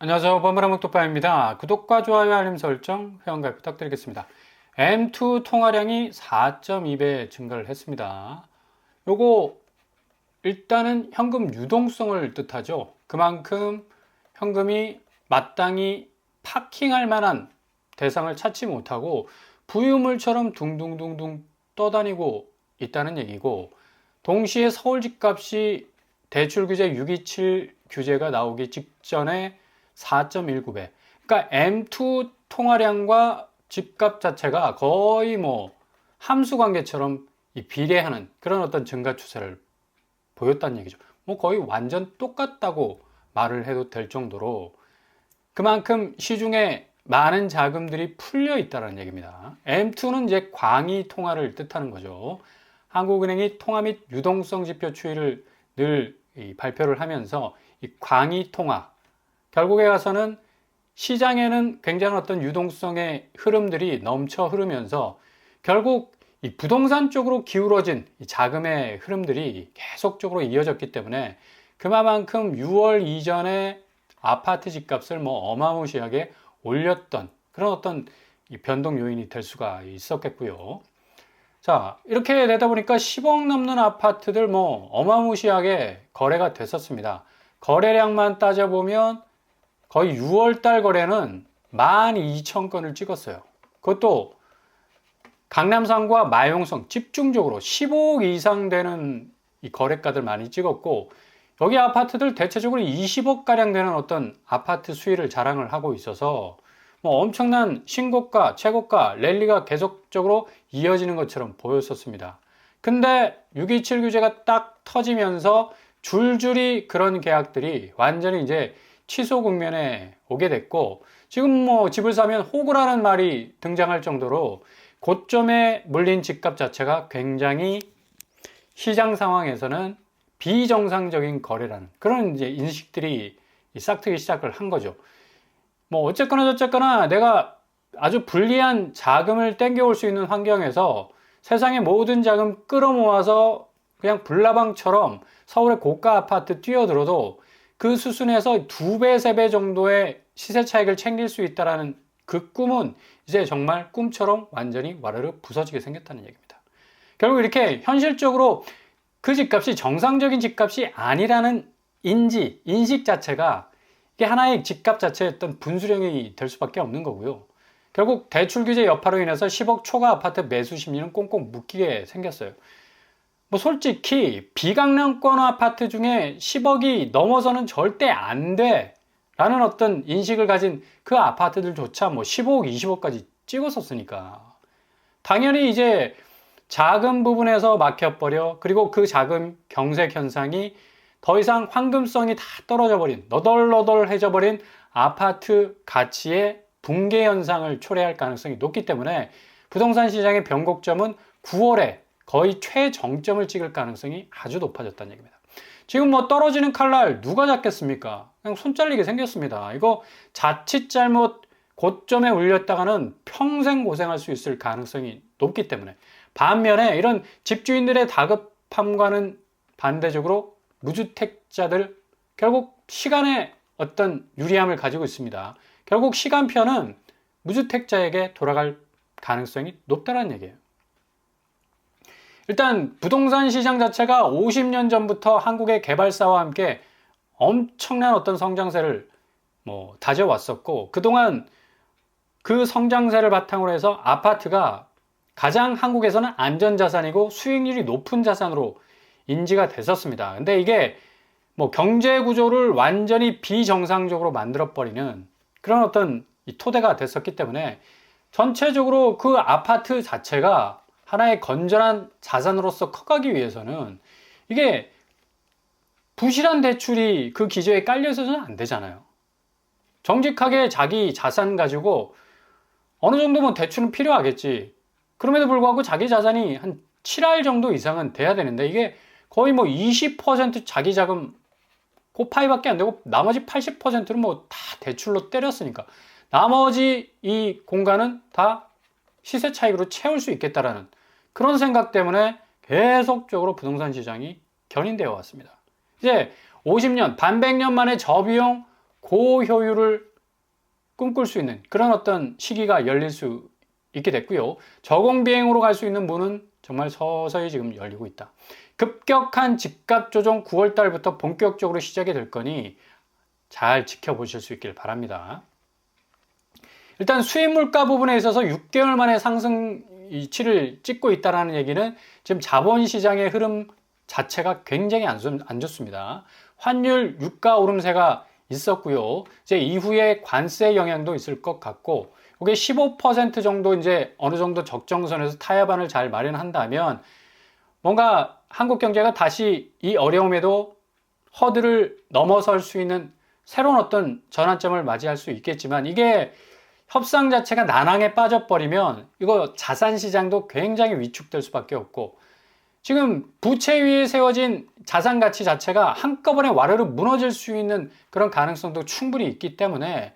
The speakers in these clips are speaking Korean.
안녕하세요. 버무라묵독파입니다. 구독과 좋아요, 알림 설정, 회원가입 부탁드리겠습니다. M2 통화량이 4.2배 증가를 했습니다. 요거 일단은 현금 유동성을 뜻하죠. 그만큼 현금이 마땅히 파킹할 만한 대상을 찾지 못하고 부유물처럼 둥둥둥둥 떠다니고 있다는 얘기고, 동시에 서울 집값이 대출 규제 627 규제가 나오기 직전에 4.19배. 그러니까 M2 통화량과 집값 자체가 거의 뭐 함수 관계처럼 비례하는 그런 어떤 증가 추세를 보였다는 얘기죠. 뭐 거의 완전 똑같다고 말을 해도 될 정도로 그만큼 시중에 많은 자금들이 풀려 있다는 얘기입니다. M2는 이제 광의 통화를 뜻하는 거죠. 한국은행이 통화 및 유동성 지표 추이를 늘 발표를 하면서 이 광의 통화, 결국에 가서는 시장에는 굉장한 어떤 유동성의 흐름들이 넘쳐 흐르면서 결국 이 부동산 쪽으로 기울어진 이 자금의 흐름들이 계속적으로 이어졌기 때문에 그만큼 6월 이전에 아파트 집값을 뭐 어마무시하게 올렸던 그런 어떤 변동 요인이 될 수가 있었겠고요. 자, 이렇게 되다 보니까 10억 넘는 아파트들 뭐 어마무시하게 거래가 됐었습니다. 거래량만 따져보면 거의 6월 달 거래는 12,000건을 찍었어요. 그것도 강남상과 마용성 집중적으로 15억 이상 되는 이 거래가들 많이 찍었고, 여기 아파트들 대체적으로 20억 가량 되는 어떤 아파트 수위를 자랑을 하고 있어서 뭐 엄청난 신고가, 최고가 랠리가 계속적으로 이어지는 것처럼 보였었습니다. 근데 627 규제가 딱 터지면서 줄줄이 그런 계약들이 완전히 이제 취소 국면에 오게 됐고, 지금 뭐 집을 사면 호구라는 말이 등장할 정도로 고점에 물린 집값 자체가 굉장히 시장 상황에서는 비정상적인 거래라는 그런 이제 인식들이 싹트기 시작을 한 거죠. 뭐 어쨌거나 저쨌거나 내가 아주 불리한 자금을 땡겨올 수 있는 환경에서 세상의 모든 자금 끌어모아서 그냥 불나방처럼 서울의 고가 아파트 뛰어들어도 그 수순에서 2배, 3배 정도의 시세 차익을 챙길 수 있다는 그 꿈은 이제 정말 꿈처럼 완전히 와르르 부서지게 생겼다는 얘기입니다. 결국 이렇게 현실적으로 그 집값이 정상적인 집값이 아니라는 인식 자체가 이게 하나의 집값 자체의 어떤 분수령이 될 수밖에 없는 거고요. 결국 대출 규제 여파로 인해서 10억 초과 아파트 매수 심리는 꽁꽁 묶이게 생겼어요. 뭐 솔직히 비강남권 아파트 중에 10억이 넘어서는 절대 안 돼 라는 어떤 인식을 가진 그 아파트들조차 뭐 15억, 20억까지 찍었었으니까 당연히 이제 자금 부분에서 막혀버려, 그리고 그 자금 경색 현상이 더 이상 황금성이 다 떨어져 버린, 너덜너덜해져 버린 아파트 가치의 붕괴 현상을 초래할 가능성이 높기 때문에 부동산 시장의 변곡점은 9월에 거의 최정점을 찍을 가능성이 아주 높아졌다는 얘기입니다. 지금 뭐 떨어지는 칼날 누가 잡겠습니까? 그냥 손 잘리게 생겼습니다. 이거 자칫 잘못 고점에 올렸다가는 평생 고생할 수 있을 가능성이 높기 때문에, 반면에 이런 집주인들의 다급함과는 반대적으로 무주택자들 결국 시간의 어떤 유리함을 가지고 있습니다. 결국 시간표는 무주택자에게 돌아갈 가능성이 높다는 얘기예요. 일단 부동산 시장 자체가 50년 전부터 한국의 개발사와 함께 엄청난 어떤 성장세를 뭐 다져왔었고, 그동안 그 성장세를 바탕으로 해서 아파트가 가장 한국에서는 안전자산이고 수익률이 높은 자산으로 인지가 됐었습니다. 근데 이게 뭐 경제 구조를 완전히 비정상적으로 만들어버리는 그런 어떤 토대가 됐었기 때문에 전체적으로 그 아파트 자체가 하나의 건전한 자산으로서 커가기 위해서는 이게 부실한 대출이 그 기저에 깔려 있어서는 안 되잖아요. 정직하게 자기 자산 가지고 어느 정도면 대출은 필요하겠지. 그럼에도 불구하고 자기 자산이 한 7할 정도 이상은 돼야 되는데 이게 거의 뭐 20% 자기 자금 고파이밖에 안 되고 나머지 80%는 뭐 다 대출로 때렸으니까 나머지 이 공간은 다 시세 차익으로 채울 수 있겠다라는 그런 생각 때문에 계속적으로 부동산 시장이 견인되어 왔습니다. 이제 50년, 반백년 만에 저비용 고효율을 꿈꿀 수 있는 그런 어떤 시기가 열릴 수 있게 됐고요. 저공비행으로 갈 수 있는 문은 정말 서서히 지금 열리고 있다. 급격한 집값 조정 9월 달부터 본격적으로 시작이 될 거니 잘 지켜보실 수 있길 바랍니다. 일단 수입 물가 부분에 있어서 6개월 만에 상승치를 찍고 있다는 얘기는 지금 자본시장의 흐름 자체가 굉장히 안 좋습니다. 환율 유가 오름세가 있었고요. 이제 이후에 관세 영향도 있을 것 같고, 이게 15% 정도 이제 어느 정도 적정선에서 타협안을 잘 마련한다면 뭔가 한국 경제가 다시 이 어려움에도 허들을 넘어설 수 있는 새로운 어떤 전환점을 맞이할 수 있겠지만, 이게 협상 자체가 난항에 빠져버리면 이거 자산 시장도 굉장히 위축될 수밖에 없고, 지금 부채 위에 세워진 자산 가치 자체가 한꺼번에 와르르 무너질 수 있는 그런 가능성도 충분히 있기 때문에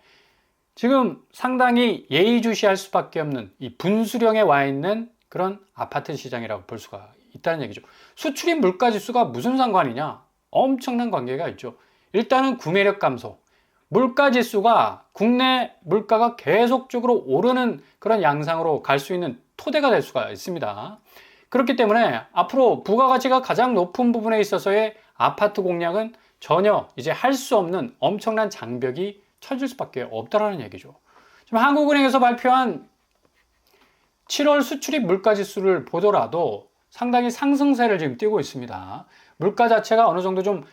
지금 상당히 예의주시할 수밖에 없는 이 분수령에 와 있는 그런 아파트 시장이라고 볼 수가 있다는 얘기죠. 수출입 물가 지수가 무슨 상관이냐? 엄청난 관계가 있죠. 일단은 구매력 감소. 물가 지수가 국내 물가가 계속적으로 오르는 그런 양상으로 갈 수 있는 토대가 될 수가 있습니다. 그렇기 때문에 앞으로 부가가치가 가장 높은 부분에 있어서의 아파트 공략은 전혀 이제 할 수 없는 엄청난 장벽이 쳐질 수밖에 없다라는 얘기죠. 지금 한국은행에서 발표한 7월 수출입 물가 지수를 보더라도 상당히 상승세를 지금 띄고 있습니다. 물가 자체가 어느 정도 좀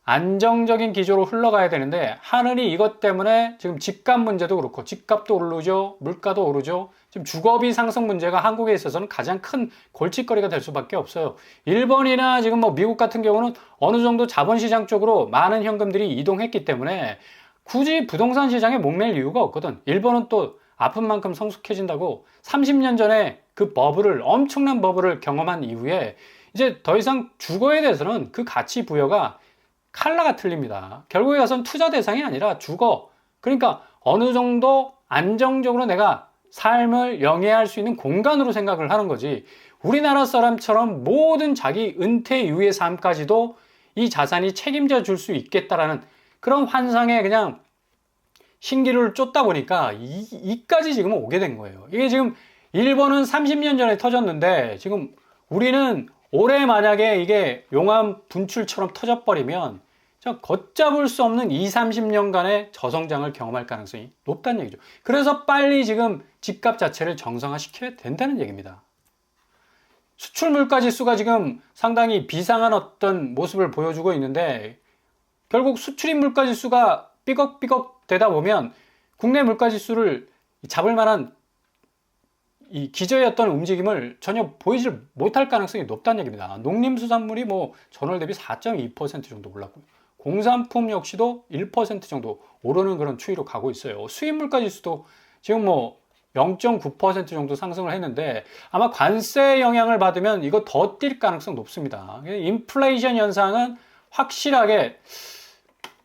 안정적인 기조로 흘러가야 되는데 하늘이 이것 때문에 지금 집값 문제도 그렇고 집값도 오르죠. 물가도 오르죠. 지금 주거비 상승 문제가 한국에 있어서는 가장 큰 골칫거리가 될 수밖에 없어요. 일본이나 지금 뭐 미국 같은 경우는 어느 정도 자본시장 쪽으로 많은 현금들이 이동했기 때문에 굳이 부동산 시장에 목맬 이유가 없거든. 일본은 또 아픈 만큼 성숙해진다고 30년 전에 그 엄청난 버블을 경험한 이후에 이제 더 이상 주거에 대해서는 그 가치 부여가 칼라가 틀립니다. 결국에 가서는 투자 대상이 아니라 주거. 그러니까 어느 정도 안정적으로 내가 삶을 영위할 수 있는 공간으로 생각을 하는 거지. 우리나라 사람처럼 모든 자기 은퇴 이후의 삶까지도 이 자산이 책임져 줄 수 있겠다라는 그런 환상에 그냥 신기를 쫓다 보니까 이까지 지금 오게 된 거예요. 이게 지금 일본은 30년 전에 터졌는데 지금 우리는 올해 만약에 이게 용암 분출처럼 터져버리면 걷잡을 수 없는 20, 30년간의 저성장을 경험할 가능성이 높다는 얘기죠. 그래서 빨리 지금 집값 자체를 정상화시켜야 된다는 얘기입니다. 수출 물가 지수가 지금 상당히 비상한 어떤 모습을 보여주고 있는데 결국 수출입 물가 지수가 삐걱삐걱 되다 보면 국내 물가 지수를 잡을 만한 이 기저의 어떤 움직임을 전혀 보이지 못할 가능성이 높다는 얘기입니다. 농림수산물이 뭐 전월 대비 4.2% 정도 올랐고요. 공산품 역시도 1% 정도 오르는 그런 추이로 가고 있어요. 수입물가 지수도 지금 뭐 0.9% 정도 상승을 했는데 아마 관세 영향을 받으면 이거 더 뛸 가능성 높습니다. 인플레이션 현상은 확실하게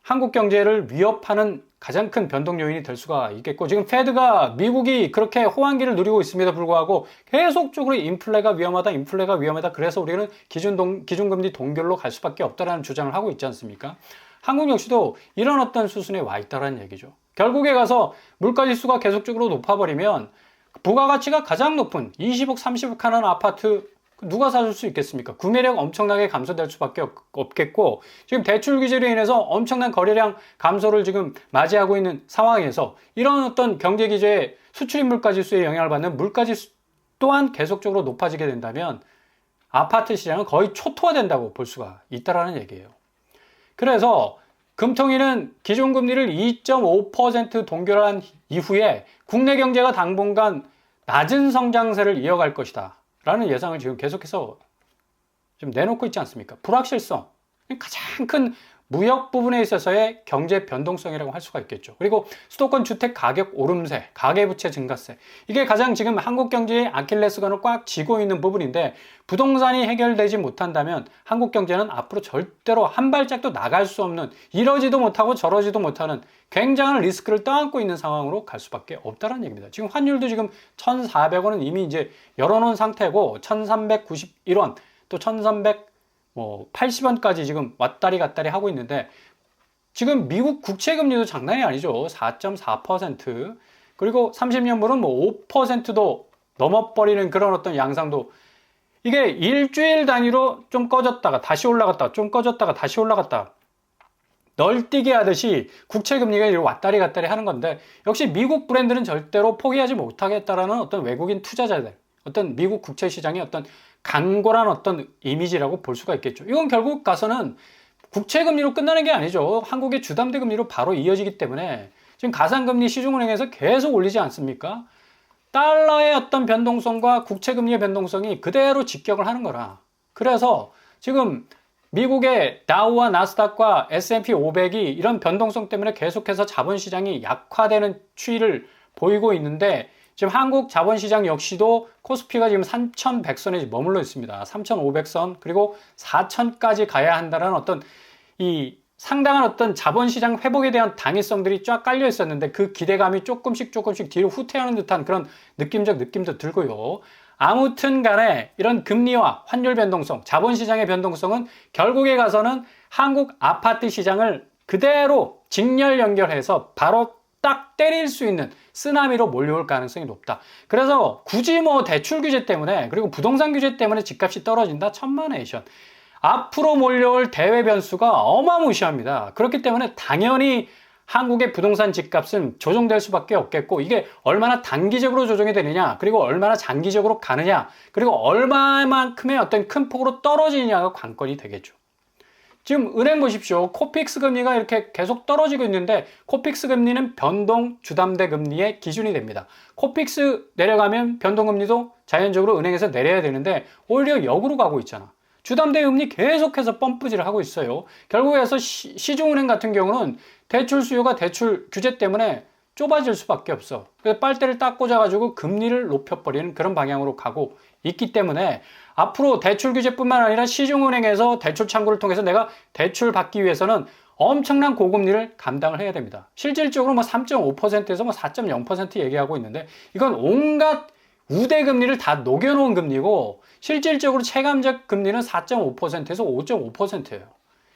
한국 경제를 위협하는 가장 큰 변동 요인이 될 수가 있겠고, 지금 페드가 미국이 그렇게 호황기를 누리고 있음에도 불구하고 계속적으로 인플레가 위험하다. 그래서 우리는 기준금리 동결로 갈 수밖에 없다라는 주장을 하고 있지 않습니까? 한국 역시도 이런 어떤 수순에 와 있다는 얘기죠. 결국에 가서 물가지수가 계속적으로 높아버리면 부가가치가 가장 높은 20억, 30억 하는 아파트 누가 사줄 수 있겠습니까? 구매력 엄청나게 감소될 수밖에 없겠고, 지금 대출 규제로 인해서 엄청난 거래량 감소를 지금 맞이하고 있는 상황에서 이런 어떤 경제 기조의 수출입 물가 지수에 영향을 받는 물가 지수 또한 계속적으로 높아지게 된다면 아파트 시장은 거의 초토화된다고 볼 수가 있다라는 얘기예요. 그래서 금통위는 기준금리를 2.5% 동결한 이후에 국내 경제가 당분간 낮은 성장세를 이어갈 것이다 라는 예상을 지금 계속해서 좀 내놓고 있지 않습니까? 불확실성, 가장 큰 무역 부분에 있어서의 경제 변동성이라고 할 수가 있겠죠. 그리고 수도권 주택 가격 오름세, 가계부채 증가세, 이게 가장 지금 한국 경제의 아킬레스건을 꽉 쥐고 있는 부분인데, 부동산이 해결되지 못한다면 한국 경제는 앞으로 절대로 한 발짝도 나갈 수 없는, 이러지도 못하고 저러지도 못하는 굉장한 리스크를 떠안고 있는 상황으로 갈 수밖에 없다는 얘기입니다. 지금 환율도 지금 1,400원은 이미 이제 열어놓은 상태고, 1,391원, 또 1,380원까지 지금 왔다리 갔다리 하고 있는데, 지금 미국 국채 금리도 장난이 아니죠. 4.4%. 그리고 30년물은 뭐 5%도 넘어버리는 그런 어떤 양상도, 이게 일주일 단위로 좀 꺼졌다가 다시 올라갔다, 좀 꺼졌다가 다시 올라갔다, 널뛰기 하듯이 국채 금리가 이렇게 왔다리 갔다리 하는 건데, 역시 미국 브랜드는 절대로 포기하지 못하겠다라는 어떤 외국인 투자자들, 어떤 미국 국채 시장의 어떤 강골한 어떤 이미지라고 볼 수가 있겠죠. 이건 결국 가서는 국채 금리로 끝나는 게 아니죠. 한국의 주담대 금리로 바로 이어지기 때문에 지금 가상금리 시중은행에서 계속 올리지 않습니까? 달러의 어떤 변동성과 국채 금리의 변동성이 그대로 직격을 하는 거라. 그래서 지금 미국의 다우와 나스닥과 S&P 500이 이런 변동성 때문에 계속해서 자본시장이 약화되는 추이를 보이고 있는데, 지금 한국 자본시장 역시도 코스피가 지금 3,100선에 머물러 있습니다. 3,500선, 그리고 4,000까지 가야 한다는 어떤 이 상당한 어떤 자본시장 회복에 대한 당위성들이 쫙 깔려 있었는데, 그 기대감이 조금씩 뒤로 후퇴하는 듯한 그런 느낌적 느낌도 들고요. 아무튼 간에 이런 금리와 환율 변동성, 자본시장의 변동성은 결국에 가서는 한국 아파트 시장을 그대로 직렬 연결해서 바로 딱 때릴 수 있는 쓰나미로 몰려올 가능성이 높다. 그래서 굳이 뭐 대출 규제 때문에, 그리고 부동산 규제 때문에 집값이 떨어진다? 천만에이션. 앞으로 몰려올 대외 변수가 어마무시합니다. 그렇기 때문에 당연히 한국의 부동산 집값은 조정될 수밖에 없겠고, 이게 얼마나 단기적으로 조정이 되느냐, 그리고 얼마나 장기적으로 가느냐, 그리고 얼마만큼의 어떤 큰 폭으로 떨어지느냐가 관건이 되겠죠. 지금 은행 보십시오. 코픽스 금리가 이렇게 계속 떨어지고 있는데, 코픽스 금리는 변동 주담대 금리의 기준이 됩니다. 코픽스 내려가면 변동금리도 자연적으로 은행에서 내려야 되는데 오히려 역으로 가고 있잖아. 주담대 금리 계속해서 펌프질을 하고 있어요. 결국에서 시중은행 같은 경우는 대출 수요가 대출 규제 때문에 좁아질 수밖에 없어. 그래서 빨대를 딱 꽂아가지고 금리를 높여버리는 그런 방향으로 가고 있기 때문에, 앞으로 대출 규제뿐만 아니라 시중은행에서 대출 창구를 통해서 내가 대출 받기 위해서는 엄청난 고금리를 감당을 해야 됩니다. 실질적으로 뭐 3.5%에서 뭐 4.0% 얘기하고 있는데, 이건 온갖 우대 금리를 다 녹여놓은 금리고, 실질적으로 체감적 금리는 4.5%에서 5.5%예요.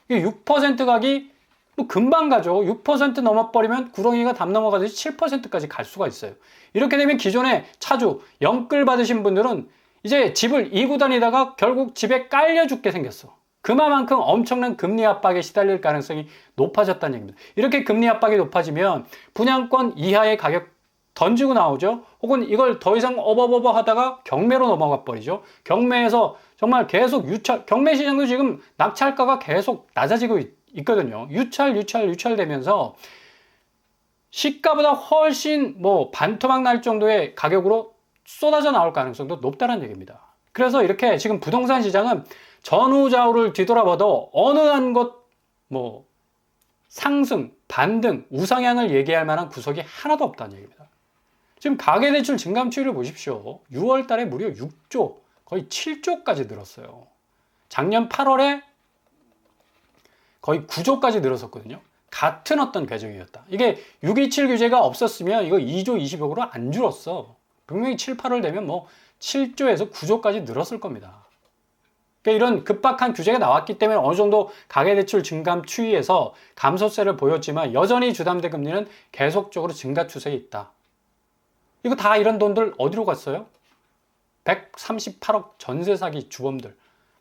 이게 6% 가기 뭐 금방 가죠. 6% 넘어버리면 구렁이가 담 넘어가듯이 7%까지 갈 수가 있어요. 이렇게 되면 기존에 차주, 영끌 받으신 분들은 이제 집을 이고 다니다가 결국 집에 깔려 죽게 생겼어. 그만큼 엄청난 금리 압박에 시달릴 가능성이 높아졌다는 얘기입니다. 이렇게 금리 압박이 높아지면 분양권 이하의 가격 던지고 나오죠. 혹은 이걸 더 이상 어버버버 하다가 경매로 넘어가 버리죠. 경매에서 정말 계속 경매 시장도 지금 낙찰가가 계속 낮아지고 있거든요. 유찰되면서 시가보다 훨씬 뭐 반토막 날 정도의 가격으로 쏟아져 나올 가능성도 높다는 얘기입니다. 그래서 이렇게 지금 부동산 시장은 전후좌우를 뒤돌아봐도 어느 한 곳 뭐 상승, 반등, 우상향을 얘기할 만한 구석이 하나도 없다는 얘기입니다. 지금 가계대출 증감 추이를 보십시오. 6월 달에 무려 6조, 거의 7조까지 늘었어요. 작년 8월에 거의 9조까지 늘었었거든요. 같은 어떤 과정이었다. 이게 627 규제가 없었으면 이거 2조 20억으로 안 줄었어. 분명히 7, 8월 되면 뭐 7조에서 9조까지 늘었을 겁니다. 그러니까 이런 급박한 규제가 나왔기 때문에 어느 정도 가계대출 증감 추이에서 감소세를 보였지만, 여전히 주담대 금리는 계속적으로 증가 추세에 있다. 이거 다 이런 돈들 어디로 갔어요? 138억 전세 사기 주범들.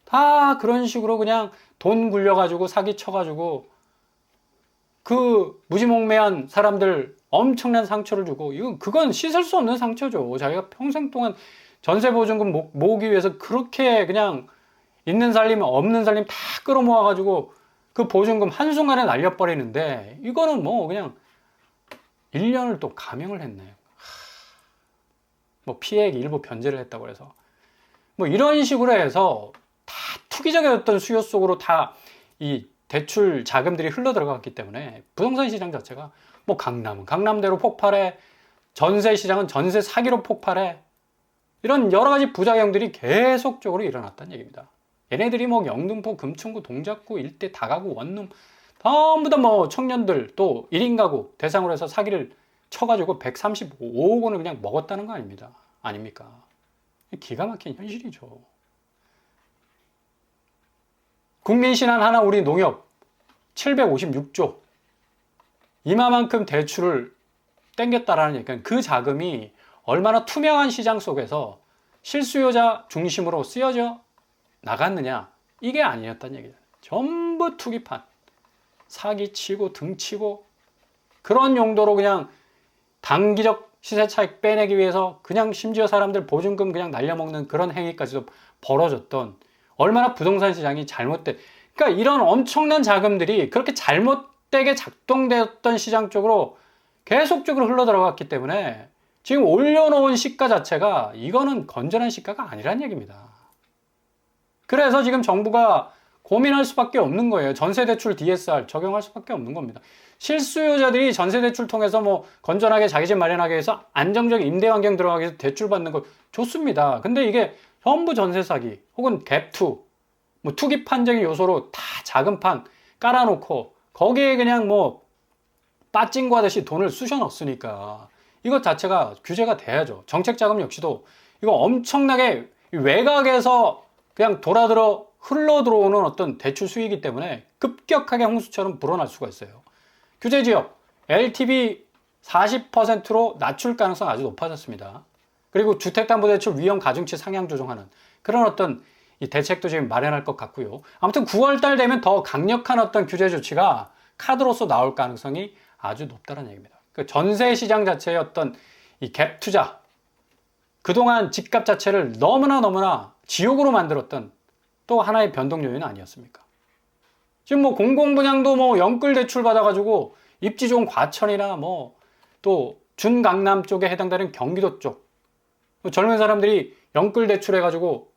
다 그런 식으로 그냥 돈 굴려가지고 사기 쳐가지고 그 무지몽매한 사람들 엄청난 상처를 주고, 그건 씻을 수 없는 상처죠. 자기가 평생 동안 전세보증금 모으기 위해서 그렇게 그냥 있는 살림 없는 살림 다 끌어모아가지고 그 보증금 한순간에 날려버리는데, 이거는 뭐 그냥 1년을 또 감형을 했네. 뭐 피해액 일부 변제를 했다고 해서 뭐 이런 식으로 해서 다 투기적이었던 수요 속으로 다 이 대출 자금들이 흘러 들어갔기 때문에 부동산 시장 자체가 뭐 강남대로 폭발해, 전세 시장은 전세 사기로 폭발해, 이런 여러 가지 부작용들이 계속적으로 일어났다는 얘기입니다. 얘네들이 뭐 영등포, 금천구, 동작구 일대 다가구, 원룸 전부 다 뭐 청년들 또 1인 가구 대상으로 해서 사기를 쳐가지고 135억 원을 그냥 먹었다는 거 아닙니까? 기가 막힌 현실이죠. 국민신한 하나 우리 농협 756조, 이마만큼 대출을 땡겼다라는 얘기는 그 자금이 얼마나 투명한 시장 속에서 실수요자 중심으로 쓰여져 나갔느냐, 이게 아니었다는 얘기죠. 전부 투기판, 사기치고 등치고 그런 용도로 그냥 단기적 시세 차익 빼내기 위해서 그냥 심지어 사람들 보증금 그냥 날려먹는 그런 행위까지도 벌어졌던, 얼마나 부동산 시장이 잘못된, 그러니까 이런 엄청난 자금들이 그렇게 잘못되게 작동되었던 시장 쪽으로 계속적으로 흘러 들어갔기 때문에 지금 올려놓은 시가 자체가 이거는 건전한 시가가 아니란 얘기입니다. 그래서 지금 정부가 고민할 수밖에 없는 거예요. 전세대출 DSR 적용할 수밖에 없는 겁니다. 실수요자들이 전세대출 통해서 뭐 건전하게 자기 집 마련하기 위해서 안정적인 임대 환경 들어가기 위해서 대출 받는 거 좋습니다. 근데 이게 전부 전세 사기 혹은 갭투, 뭐 투기판적인 요소로 다 자금판 깔아놓고 거기에 그냥 뭐 빠찡거 하듯이 돈을 쑤셔 넣었으니까 이것 자체가 규제가 돼야죠. 정책자금 역시도 이거 엄청나게 외곽에서 그냥 돌아들어 흘러 들어오는 어떤 대출 수익이기 때문에 급격하게 홍수처럼 불어날 수가 있어요. 규제지역 LTV 40%로 낮출 가능성 아주 높아졌습니다. 그리고 주택담보대출 위험 가중치 상향 조정하는 그런 어떤 이 대책도 지금 마련할 것 같고요. 아무튼 9월달 되면 더 강력한 어떤 규제 조치가 카드로서 나올 가능성이 아주 높다는 얘기입니다. 그 전세 시장 자체의 어떤 이 갭 투자, 그동안 집값 자체를 너무나 지옥으로 만들었던 또 하나의 변동 요인은 아니었습니까? 지금 뭐 공공분양도 뭐 연끌 대출 받아가지고 입지 좋은 과천이나 뭐 또 준강남 쪽에 해당되는 경기도 쪽 젊은 사람들이 연끌 대출해가지고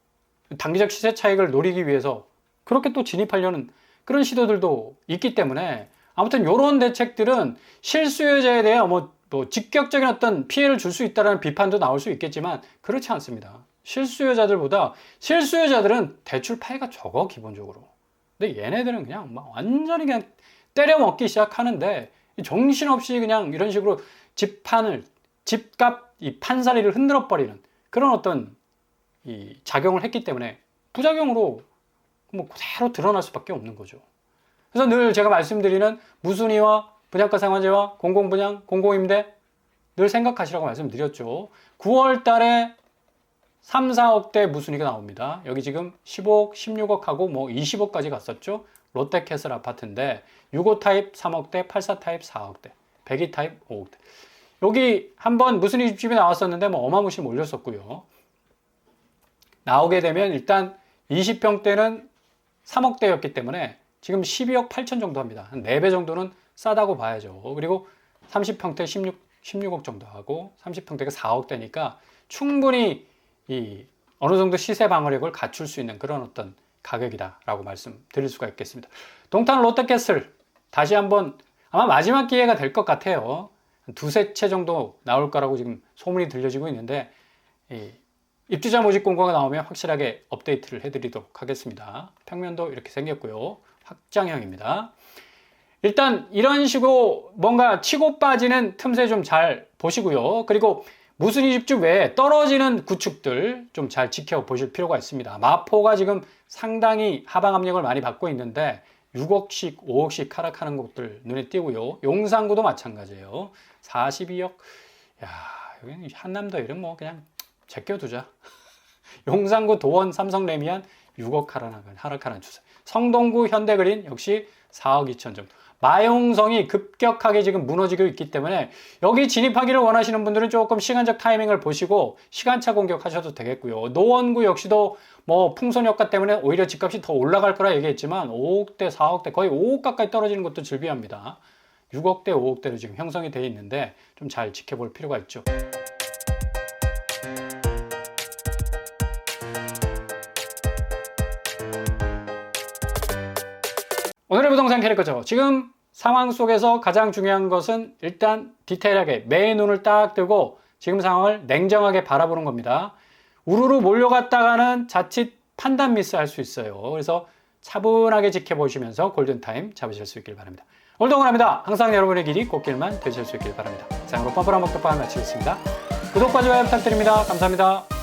단기적 시세 차익을 노리기 위해서 그렇게 또 진입하려는 그런 시도들도 있기 때문에 아무튼 이런 대책들은 실수요자에 대해 뭐 직격적인 어떤 피해를 줄 수 있다는 비판도 나올 수 있겠지만 그렇지 않습니다. 실수요자들은 대출 파이가 적어 기본적으로. 근데 얘네들은 그냥 막 완전히 그냥 때려먹기 시작하는데 정신없이 그냥 이런 식으로 집값 이 판사리를 흔들어 버리는 그런 어떤 이 작용을 했기 때문에 부작용으로 뭐 그대로 드러날 수밖에 없는 거죠. 그래서 늘 제가 말씀드리는 무순위와 분양가 상환제와 공공분양, 공공임대 늘 생각하시라고 말씀드렸죠. 9월 달에 3, 4억대 무순위가 나옵니다. 여기 지금 10억, 16억하고 뭐 20억까지 갔었죠. 롯데캐슬 아파트인데 6호 타입 3억대, 84 타입 4억대, 102 타입 5억대. 여기 한번 무순위 집집이 나왔었는데 뭐 어마무시 몰렸었고요. 나오게 되면 일단 20평대는 3억대였기 때문에 지금 12억 8천 정도 합니다. 한 4배 정도는 싸다고 봐야죠. 그리고 30평대 16억 정도 하고 30평대가 4억대니까 충분히 이 어느 정도 시세 방어력을 갖출 수 있는 그런 어떤 가격이다라고 말씀드릴 수가 있겠습니다. 동탄 롯데캐슬 다시 한번 아마 마지막 기회가 될 것 같아요. 두세 채 정도 나올 거라고 지금 소문이 들려지고 있는데 입주자 모집 공고가 나오면 확실하게 업데이트를 해드리도록 하겠습니다. 평면도 이렇게 생겼고요. 확장형입니다. 일단 이런 식으로 뭔가 치고 빠지는 틈새 좀 잘 보시고요. 그리고 무순위 집중 외에 떨어지는 구축들 좀 잘 지켜보실 필요가 있습니다. 마포가 지금 상당히 하방 압력을 많이 받고 있는데 6억씩, 5억씩 하락하는 곳들 눈에 띄고요. 용산구도 마찬가지예요. 42억. 야, 여기 한남더 이름 뭐 그냥 제껴두자. 용산구 도원 삼성 레미안 6억 하락하는 추세. 성동구 현대그린 역시 4억 2천 정도. 마용성이 급격하게 지금 무너지고 있기 때문에 여기 진입하기를 원하시는 분들은 조금 시간적 타이밍을 보시고 시간차 공격하셔도 되겠고요. 노원구 역시도 뭐 풍선효과 때문에 오히려 집값이 더 올라갈 거라 얘기했지만 5억대, 4억대 거의 5억 가까이 떨어지는 것도 즐비합니다. 6억대, 5억대로 지금 형성이 되어 있는데 좀 잘 지켜볼 필요가 있죠. 오늘의 부동산 캐릭터죠. 지금 상황 속에서 가장 중요한 것은 일단 디테일하게 매의 눈을 딱 뜨고 지금 상황을 냉정하게 바라보는 겁니다. 우르르 몰려갔다가는 자칫 판단 미스할 수 있어요. 그래서 차분하게 지켜보시면서 골든타임 잡으실 수 있길 바랍니다. 오늘도 응원합니다. 항상 여러분의 길이 꽃길만 되실 수 있길 바랍니다. 이상으로 뻔뻔한 먹덕방을 마치겠습니다. 구독과 좋아요 부탁드립니다. 감사합니다.